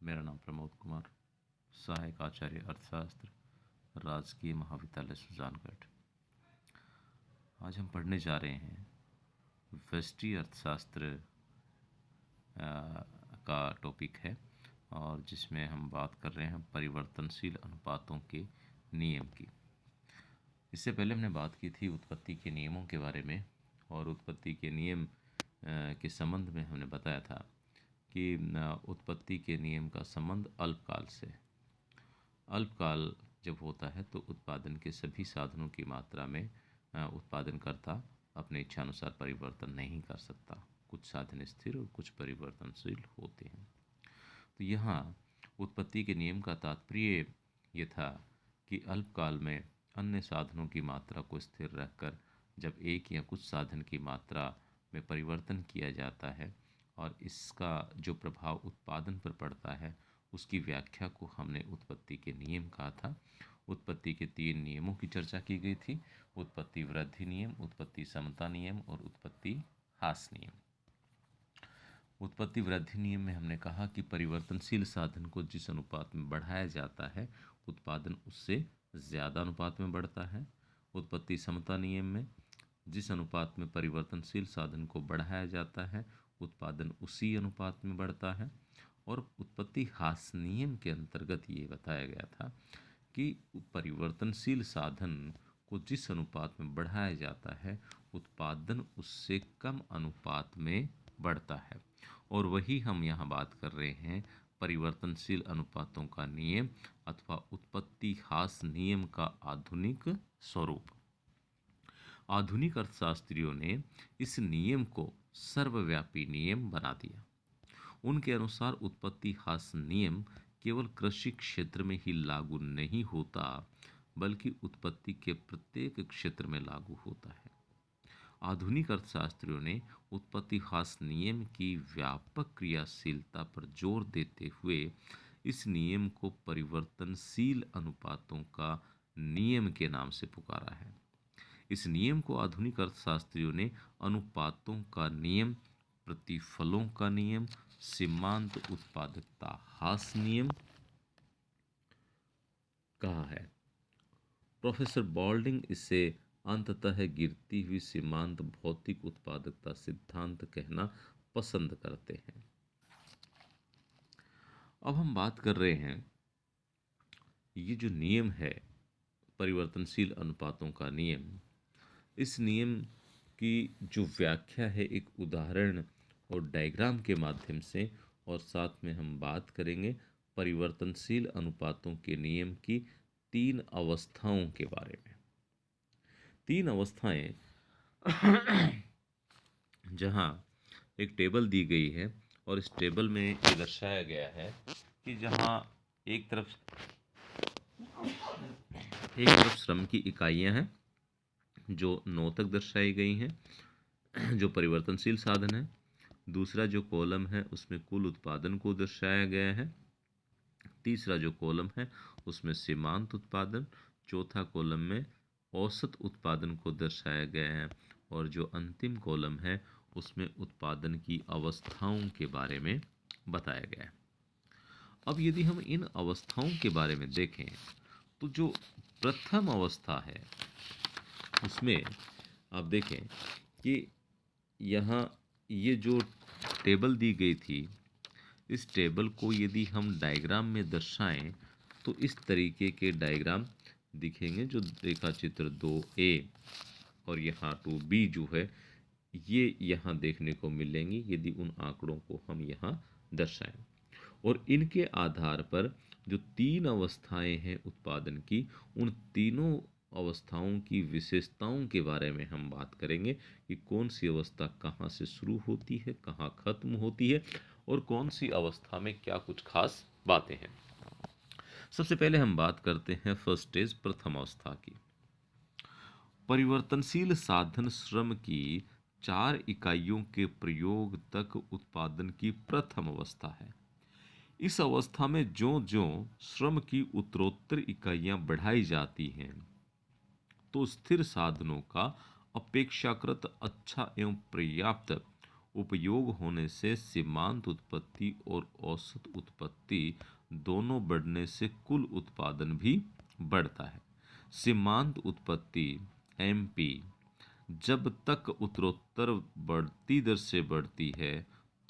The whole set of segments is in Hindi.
मेरा नाम प्रमोद कुमार, सहायक आचार्य अर्थशास्त्र, राजकीय महाविद्यालय सुजानगढ़। आज हम पढ़ने जा रहे हैं व्यष्टि अर्थशास्त्र का टॉपिक है, और जिसमें हम बात कर रहे हैं परिवर्तनशील अनुपातों के नियम की। इससे पहले हमने बात की थी उत्पत्ति के नियमों के बारे में, और उत्पत्ति के नियम के संबंध में हमने बताया था कि उत्पत्ति के नियम का संबंध अल्पकाल से। अल्पकाल जब होता है तो उत्पादन के सभी साधनों की मात्रा में उत्पादनकर्ता अपने इच्छानुसार परिवर्तन नहीं कर सकता। कुछ साधन स्थिर और कुछ परिवर्तनशील होते हैं। तो यहाँ उत्पत्ति के नियम का तात्पर्य ये था कि अल्पकाल में अन्य साधनों की मात्रा को स्थिर रखकर जब एक या कुछ साधन की मात्रा में परिवर्तन किया जाता है और इसका जो प्रभाव उत्पादन पर पड़ता है, उसकी व्याख्या को हमने उत्पत्ति के नियम कहा था। उत्पत्ति के 3 नियमों की चर्चा की गई थी: उत्पत्ति वृद्धि नियम, उत्पत्ति समता नियम और उत्पत्ति ह्रास नियम। उत्पत्ति वृद्धि नियम में हमने कहा कि परिवर्तनशील साधन को जिस अनुपात में बढ़ाया जाता है, उत्पादन उससे ज़्यादा अनुपात में बढ़ता है। उत्पत्ति समता नियम में जिस अनुपात में परिवर्तनशील साधन को बढ़ाया जाता है, उत्पादन उसी अनुपात में बढ़ता है। और उत्पत्ति ह्रास नियम के अंतर्गत ये बताया गया था कि परिवर्तनशील साधन को जिस अनुपात में बढ़ाया जाता है, उत्पादन उससे कम अनुपात में बढ़ता है। और वही हम यहाँ बात कर रहे हैं परिवर्तनशील अनुपातों का नियम अथवा उत्पत्ति ह्रास नियम का आधुनिक स्वरूप। आधुनिक अर्थशास्त्रियों ने इस नियम को सर्वव्यापी नियम बना दिया। उनके अनुसार उत्पत्ति ह्रास नियम केवल कृषि क्षेत्र में ही लागू नहीं होता, बल्कि उत्पत्ति के प्रत्येक क्षेत्र में लागू होता है। आधुनिक अर्थशास्त्रियों ने उत्पत्ति ह्रास नियम की व्यापक क्रियाशीलता पर जोर देते हुए इस नियम को परिवर्तनशील अनुपातों का नियम के नाम से पुकारा है। इस नियम को आधुनिक अर्थशास्त्रियों ने अनुपातों का नियम, प्रतिफलों का नियम, सीमांत उत्पादकता ह्रास नियम कहा है। प्रोफेसर बॉल्डिंग इसे अंततः गिरती हुई सीमांत भौतिक उत्पादकता सिद्धांत कहना पसंद करते हैं। अब हम बात कर रहे हैं, ये जो नियम है परिवर्तनशील अनुपातों का नियम, इस नियम की जो व्याख्या है एक उदाहरण और डायग्राम के माध्यम से, और साथ में हम बात करेंगे परिवर्तनशील अनुपातों के नियम की 3 अवस्थाओं के बारे में। 3 अवस्थाएं जहां एक टेबल दी गई है, और इस टेबल में ये दर्शाया गया है कि जहां एक तरफ श्रम की इकाइयां हैं जो 9 तक दर्शाई गई हैं, जो परिवर्तनशील साधन है। दूसरा जो कॉलम है उसमें कुल उत्पादन को दर्शाया गया है। तीसरा जो कॉलम है उसमें सीमांत उत्पादन, चौथा कॉलम में औसत उत्पादन को दर्शाया गया है, और जो अंतिम कॉलम है उसमें उत्पादन की अवस्थाओं के बारे में बताया गया है। अब यदि हम इन अवस्थाओं के बारे में देखें तो जो प्रथम अवस्था है उसमें आप देखें कि यहाँ ये जो टेबल दी गई थी, इस टेबल को यदि हम डायग्राम में दर्शाएं तो इस तरीके के डायग्राम दिखेंगे, जो रेखा चित्र 2A और यहाँ 2B जो है ये यहाँ देखने को मिलेंगी यदि उन आंकड़ों को हम यहाँ दर्शाएं। और इनके आधार पर जो 3 अवस्थाएं हैं उत्पादन की, उन तीनों अवस्थाओं की विशेषताओं के बारे में हम बात करेंगे कि कौन सी अवस्था कहाँ से शुरू होती है, कहाँ खत्म होती है, और कौन सी अवस्था में क्या कुछ खास बातें हैं। सबसे पहले हम बात करते हैं फर्स्ट स्टेज, प्रथम अवस्था की। परिवर्तनशील साधन श्रम की 4 इकाइयों के प्रयोग तक उत्पादन की प्रथम अवस्था है। इस अवस्था में ज्यों-ज्यों श्रम की उत्तरोत्तर इकाइयां बढ़ाई जाती हैं, तो स्थिर साधनों का अपेक्षाकृत अच्छा एवं पर्याप्त उपयोग होने से सीमांत उत्पत्ति और औसत उत्पत्ति दोनों बढ़ने से कुल उत्पादन भी बढ़ता है। सीमांत उत्पत्ति एमपी जब तक उत्तरोत्तर बढ़ती दर से बढ़ती है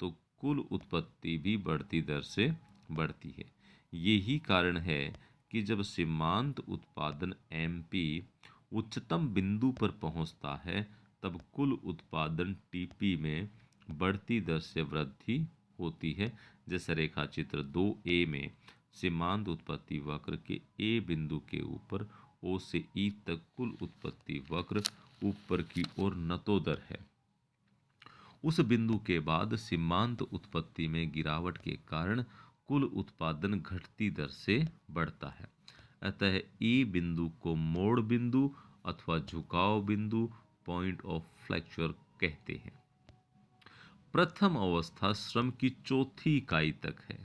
तो कुल उत्पत्ति भी बढ़ती दर से बढ़ती है। यही कारण है कि जब सीमांत उत्पादन एमपी उच्चतम बिंदु पर पहुंचता है तब कुल उत्पादन टीपी में बढ़ती दर से वृद्धि होती है। जैसे रेखा चित्र 2a में सीमांत उत्पत्ति वक्र के ए बिंदु के ऊपर ओ से ई तक कुल उत्पत्ति वक्र ऊपर की ओर नतोदर है। उस बिंदु के बाद सीमांत उत्पत्ति में गिरावट के कारण कुल उत्पादन घटती दर से बढ़ता है। अतः ई बिंदु को मोड़ बिंदु अथवा झुकाव बिंदु पॉइंट ऑफ फ्लेक्चर कहते हैं। प्रथम अवस्था श्रम की चौथी इकाई तक है।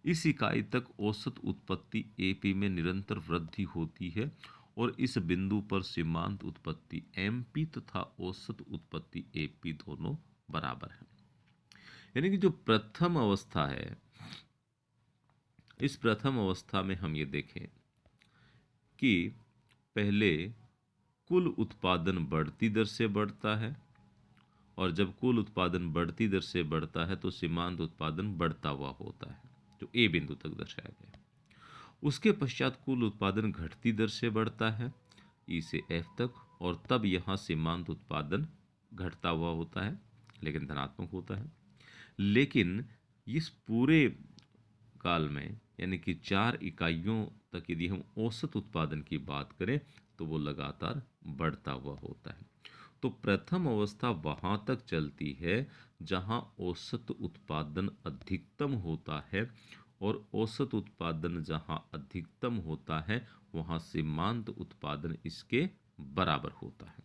इस इकाई तक औसत उत्पत्ति एपी में निरंतर वृद्धि होती है और इस बिंदु पर सीमांत उत्पत्ति एमपी तथा औसत उत्पत्ति एपी दोनों बराबर है। यानी कि जो प्रथम अवस्था है, इस प्रथम अवस्था में हम ये देखें कि पहले कुल उत्पादन बढ़ती दर से बढ़ता है और जब कुल उत्पादन बढ़ती दर से बढ़ता है तो सीमांत उत्पादन बढ़ता हुआ होता है, जो ए बिंदु तक दर्शाया गया है। उसके पश्चात कुल उत्पादन घटती दर से बढ़ता है ई से एफ तक और तब यहाँ सीमांत उत्पादन घटता हुआ होता है लेकिन धनात्मक होता है। लेकिन इस पूरे काल में यानी कि 4 इकाइयों तक यदि हम औसत उत्पादन की बात करें तो वो लगातार बढ़ता हुआ होता है। तो प्रथम अवस्था वहां तक चलती है जहां औसत उत्पादन अधिकतम होता है और औसत उत्पादन जहां अधिकतम होता है वहां सीमांत उत्पादन इसके बराबर होता है।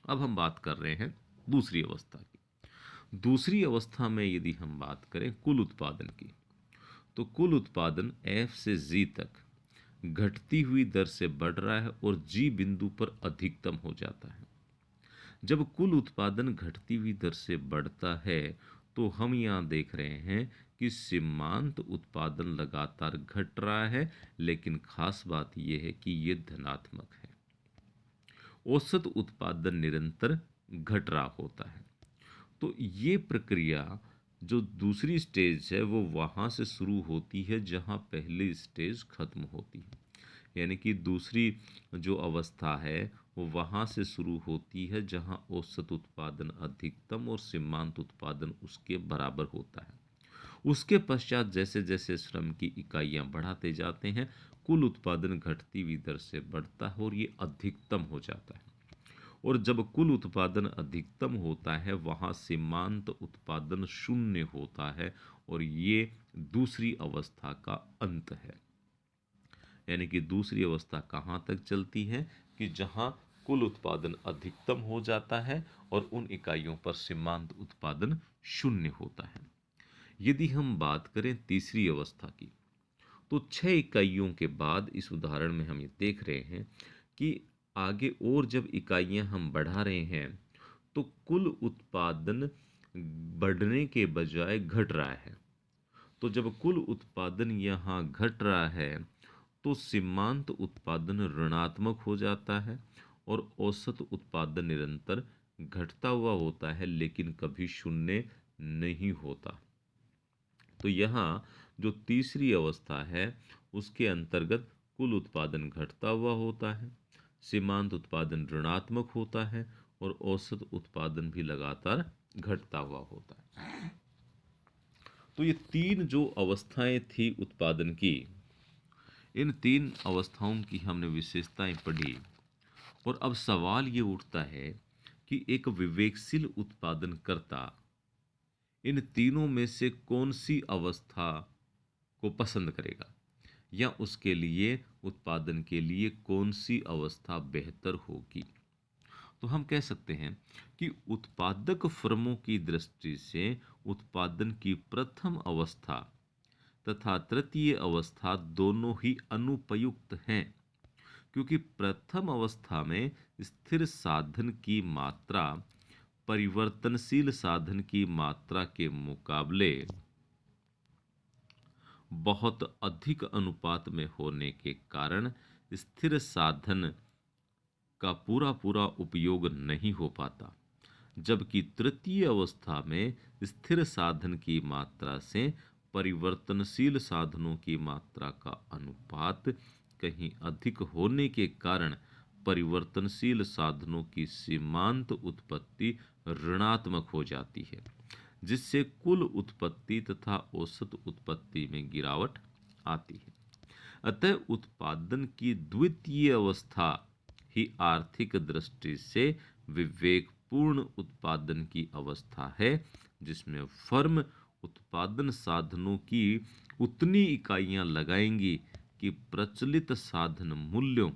अब हम बात कर रहे हैं दूसरी अवस्था की। दूसरी अवस्था में यदि हम बात करें कुल उत्पादन की तो कुल उत्पादन एफ से जी तक घटती हुई दर से बढ़ रहा है और जी बिंदु पर अधिकतम हो जाता है। जब कुल उत्पादन घटती हुई दर से बढ़ता है तो हम यहाँ देख रहे हैं कि सीमांत उत्पादन लगातार घट रहा है, लेकिन खास बात यह है कि यह धनात्मक है। औसत उत्पादन निरंतर घट रहा होता है। तो ये प्रक्रिया जो दूसरी स्टेज है वो वहाँ से शुरू होती है जहाँ पहली स्टेज खत्म होती है। यानी कि दूसरी जो अवस्था है वो वहाँ से शुरू होती है जहाँ औसत उत्पादन अधिकतम और सीमांत उत्पादन उसके बराबर होता है। उसके पश्चात जैसे जैसे श्रम की इकाइयाँ बढ़ाते जाते हैं कुल उत्पादन घटती हुई दर से बढ़ता है और ये अधिकतम हो जाता है। और जब कुल उत्पादन अधिकतम होता है वहाँ सीमांत उत्पादन शून्य होता है और ये दूसरी अवस्था का अंत है। यानी कि दूसरी अवस्था कहाँ तक चलती है कि जहाँ कुल उत्पादन अधिकतम हो जाता है और उन इकाइयों पर सीमांत उत्पादन शून्य होता है। यदि हम बात करें तीसरी अवस्था की तो 6 इकाइयों के बाद इस उदाहरण में हम ये देख रहे हैं कि आगे और जब इकाइयां हम बढ़ा रहे हैं तो कुल उत्पादन बढ़ने के बजाय घट रहा है। तो जब कुल उत्पादन यहाँ घट रहा है तो सीमांत उत्पादन ऋणात्मक हो जाता है और औसत उत्पादन निरंतर घटता हुआ होता है लेकिन कभी शून्य नहीं होता। तो यहाँ जो तीसरी अवस्था है उसके अंतर्गत कुल उत्पादन घटता हुआ होता है, सीमांत उत्पादन ऋणात्मक होता है और औसत उत्पादन भी लगातार घटता हुआ होता है। तो ये 3 जो अवस्थाएं थी उत्पादन की, इन 3 अवस्थाओं की हमने विशेषताएं पढ़ी और अब सवाल ये उठता है कि एक विवेकशील उत्पादनकर्ता इन तीनों में से कौन सी अवस्था को पसंद करेगा या उसके लिए उत्पादन के लिए कौन सी अवस्था बेहतर होगी। तो हम कह सकते हैं कि उत्पादक फर्मों की दृष्टि से उत्पादन की प्रथम अवस्था तथा तृतीय अवस्था दोनों ही अनुपयुक्त हैं, क्योंकि प्रथम अवस्था में स्थिर साधन की मात्रा परिवर्तनशील साधन की मात्रा के मुकाबले बहुत अधिक अनुपात में होने के कारण स्थिर साधन का पूरा पूरा उपयोग नहीं हो पाता, जबकि तृतीय अवस्था में स्थिर साधन की मात्रा से परिवर्तनशील साधनों की मात्रा का अनुपात कहीं अधिक होने के कारण परिवर्तनशील साधनों की सीमांत उत्पत्ति ऋणात्मक हो जाती है, जिससे कुल उत्पत्ति तथा औसत उत्पत्ति में गिरावट आती है। अतः उत्पादन की द्वितीय अवस्था ही आर्थिक दृष्टि से विवेकपूर्ण उत्पादन की अवस्था है, जिसमें फर्म उत्पादन साधनों की उतनी इकाइयां लगाएंगी कि प्रचलित साधन मूल्यों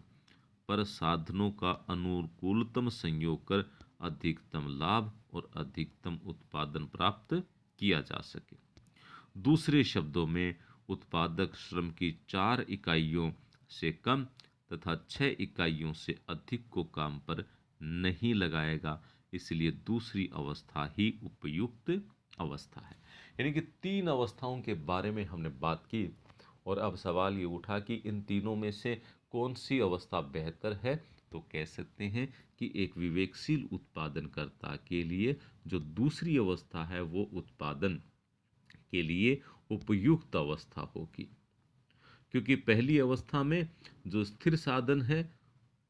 पर साधनों का अनुकूलतम संयोग कर अधिकतम लाभ और अधिकतम उत्पादन प्राप्त किया जा सके। दूसरे शब्दों में, उत्पादक श्रम की 4 इकाइयों से कम तथा 6 इकाइयों से अधिक को काम पर नहीं लगाएगा, इसलिए दूसरी अवस्था ही उपयुक्त अवस्था है। यानी कि 3 अवस्थाओं के बारे में हमने बात की और अब सवाल ये उठा कि इन तीनों में से कौन सी अवस्था बेहतर है। तो कह सकते हैं कि एक विवेकशील उत्पादनकर्ता के लिए जो दूसरी अवस्था है वो उत्पादन के लिए उपयुक्त अवस्था होगी, क्योंकि पहली अवस्था में जो स्थिर साधन है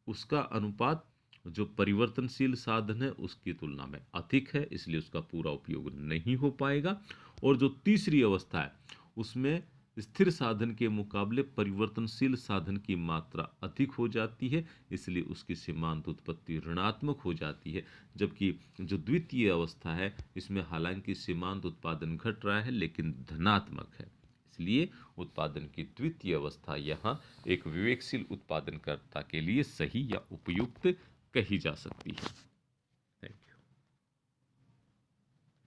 उसका अनुपात जो परिवर्तनशील साधन है उसकी तुलना में अधिक है, इसलिए उसका पूरा उपयोग नहीं हो पाएगा। और जो तीसरी अवस्था है उसमें स्थिर साधन के मुकाबले परिवर्तनशील साधन की मात्रा अधिक हो जाती है, इसलिए उसकी सीमांत उत्पत्ति ऋणात्मक हो जाती है। जबकि जो द्वितीय अवस्था है इसमें हालांकि सीमांत उत्पादन घट रहा है लेकिन धनात्मक है, इसलिए उत्पादन की द्वितीय अवस्था यहाँ एक विवेकशील उत्पादनकर्ता के लिए सही या उपयुक्त कही जा सकती है।